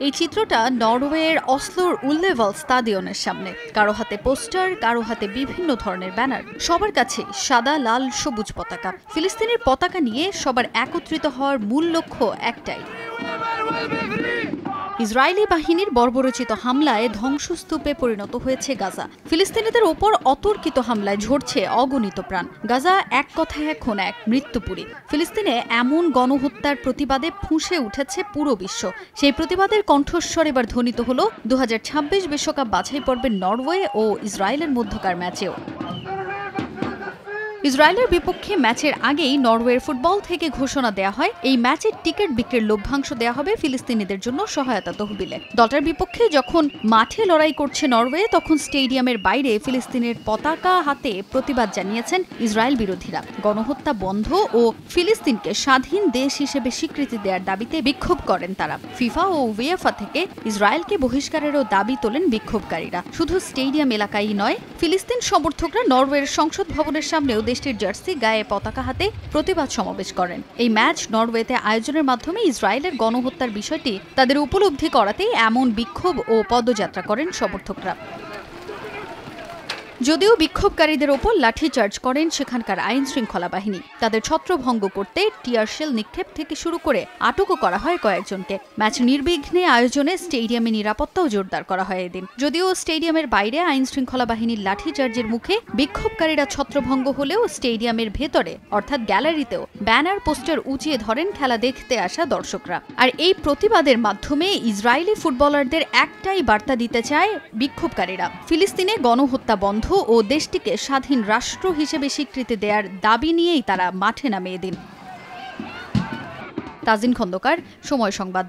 এই চিত্রটা নরওয়ের অসলোর উল্লেভাল স্টাডিয়নের সামনে। কারো হাতে পোস্টার, কারো হাতে বিভিন্ন ধরনের ব্যানার, সবার কাছে সাদা, লাল, সবুজ পতাকা। ফিলিস্তিনের পতাকা নিয়ে সবার একত্রিত হওয়ার মূল লক্ষ্য একটাই, ইসরায়েলি বাহিনীর বর্বরোচিত হামলায় ধ্বংসস্তূপে পরিণত হয়েছে গাজা। ফিলিস্তিনিদের ওপর অতর্কিত হামলায় ঝরছে অগণিত প্রাণ। গাজা এক কথায় এখন এক মৃত্যুপুরী। ফিলিস্তিনে এমন গণহত্যার প্রতিবাদে ফুঁসে উঠেছে পুরো বিশ্ব। সেই প্রতিবাদের কণ্ঠস্বর এবার ধ্বনিত হল 2026 বিশ্বকাপ বাছাই পর্বের নরওয়ে ও ইসরায়েলের মধ্যকার ম্যাচেও। ইসরায়েলের বিপক্ষে ম্যাচের আগেই নরওয়ের ফুটবল থেকে ঘোষণা দেয়া হয় এই ম্যাচের টিকিট বিক্রির লভ্যাংশ দেয়া হবে ফিলিস্তিনিদের জন্য সহায়তা তহবিলে। দলটার বিপক্ষে যখন মাঠে লড়াই করছে নরওয়ে, তখন স্টেডিয়ামের বাইরে ফিলিস্তিনের পতাকা হাতে প্রতিবাদ জানিয়েছেন ইসরায়েল বিরোধীরা। গণহত্যা বন্ধ ও ফিলিস্তিনকে স্বাধীন দেশ হিসেবে স্বীকৃতি দেওয়ার দাবিতে বিক্ষোভ করেন তারা। ফিফা ও উয়েফা থেকে ইসরায়েলকে বহিষ্কারেরও দাবি তোলেন বিক্ষোভকারীরা। শুধু স্টেডিয়াম এলাকায় নয়, ফিলিস্তিন সমর্থকরা নরওয়ের সংসদ ভবনের সামনেও দেশটির জার্সি গায়ে পতাকা হাতে প্রতিবাদ সমাবেশ করেন। এই ম্যাচ নরওয়েতে আয়োজনের মাধ্যমে ইসরায়েলের গণহত্যার বিষয়টি তাদের উপলব্ধি করাতেই এমন বিক্ষোভ ও পদযাত্রা করেন সমর্থকরা। যদিও বিক্ষোভকারীদের ওপর লাঠিচার্জ করেন সেখানকার আইন শৃঙ্খলা বাহিনী। তাদের ছত্রভঙ্গ করতে টিয়ার শেল নিক্ষেপ থেকে শুরু করে আটকও করা হয় কয়েকজনকে। ম্যাচ নির্বিঘ্নে আয়োজনে স্টেডিয়ামে নিরাপত্তাও জোরদার করা হয় এদিন। যদিও স্টেডিয়ামের বাইরে আইন শৃঙ্খলা বাহিনীর লাঠিচার্জের মুখে বিক্ষোভকারীরা ছত্রভঙ্গ হলেও স্টেডিয়ামের ভেতরে অর্থাৎ গ্যালারিতেও ব্যানার পোস্টার উঁচিয়ে ধরেন খেলা দেখতে আসা দর্শকরা। আর এই প্রতিবাদের মাধ্যমে ইসরায়েলি ফুটবলারদের একটাই বার্তা দিতে চায় বিক্ষোভকারীরা, ফিলিস্তিনে গণহত্যা বন্ধ ও দেশটিকে স্বাধীন রাষ্ট্র হিসেবে স্বীকৃতি দেওয়ার দাবি নিয়েই তারা মাঠে নামে এদিন। তাজিন খন্দকার, সময় সংবাদ।